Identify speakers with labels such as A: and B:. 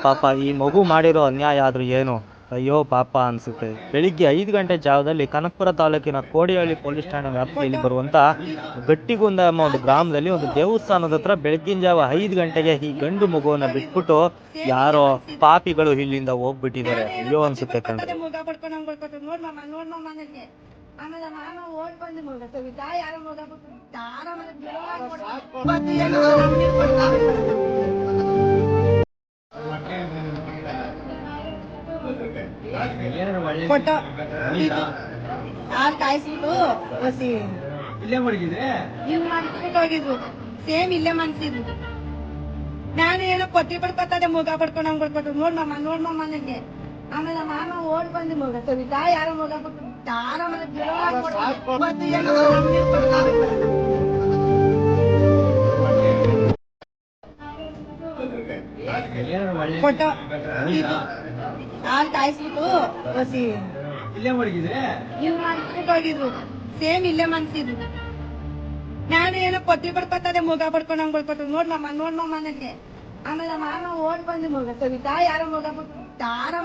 A: ಪಾಪ ಈ ಮಗು ಮಾಡಿರೋ ಅನ್ಯಾಯ ಆದ್ರೂ ಏನು, ಅಯ್ಯೋ ಪಾಪ ಅನ್ಸುತ್ತೆ. ಬೆಳಿಗ್ಗೆ 5 ಗಂಟೆ ಜಾವದಲ್ಲಿ ಕನಕಪುರ ತಾಲೂಕಿನ ಕೋಡಿಹಳ್ಳಿ ಪೊಲೀಸ್ ಠಾಣೆ ವ್ಯಾಪ್ತಿಯಲ್ಲಿ ಬರುವಂತ ಗಟ್ಟಿಗುಂದ ಎಂಬ ಒಂದು ಗ್ರಾಮದಲ್ಲಿ ಒಂದು ದೇವಸ್ಥಾನದ ಹತ್ರ ಬೆಳಗಿನ ಜಾವ 5 ಗಂಟೆಗೆ ಈ ಗಂಡು ಮಗುವನ್ನ ಬಿಟ್ಬಿಟ್ಟು ಯಾರೋ ಪಾಪಿಗಳು ಇಲ್ಲಿಂದ ಹೋಗ್ಬಿಟ್ಟಿದ್ದಾರೆ. ಅಯ್ಯೋ ಅನ್ಸುತ್ತೆ ಕಣ್ರಿ.
B: ಫೋಟೋ ಹಾಲು ಕಾಯಿಸ್ಬಿಟ್ಟು ಹಸಿ
C: ಇಲ್ಲೇ ಮಡಗಿದ್ರೆ
B: ಇವ್ ಮಾಡ್ಬಿಟ್ಟು ಹೋಗಿದ್ರು. ಸೇಮ್ ಇಲ್ಲೇ ಮನ್ಸಿದ್ರು. ನಾನು ಏನೋ ಕೊಟ್ಟಿ ಬಡ್ಕೊತದೆ ಮುಗ ಬಡ್ಕೊಂಡು ಬಡ್ಕೊಟ್ಟು ನೋಡ್ಮಮ್ಮ ನನಗೆ. ಆಮೇಲೆ ನಮ್ಮ ಮಾಮ ಓಡ್ ಬಂದು ಮುಗ ಸವಿತಾ ಯಾರೋ ಮುಗ ಬಿಟ್ಟು ಯಾರೋ ಫೋಟೋ ಹಾಲು ಕಾಯಿಸ್ಬಿಟ್ಟು ಹಸಿ
C: ಇಲ್ಲೇ ಮಡಗಿದ್ರೆ
B: ಇವ್ ಮಾಡ್ಬಿಟ್ಟು ಹೋಗಿದ್ರು. ಸೇಮ್ ಇಲ್ಲೇ ಮನ್ಸಿದ್ರು. ನಾನು ಏನೋ ಕೊಟ್ಟಿ ಬಡ್ಕೊತದೆ ಮುಗ ಬಡ್ಕೊಂಡು ಬಡ್ಕೊಟ್ಟು ನೋಡ್ಮಮ್ಮ ನನಗೆ. ಆಮೇಲೆ ನಮ್ಮ ಮಾಮ ಓಡ್ ಬಂದು ಮುಗ ಸವಿತಾ ಯಾರೋ ಮುಗ ಬಿಟ್ಟು ಯಾರೋ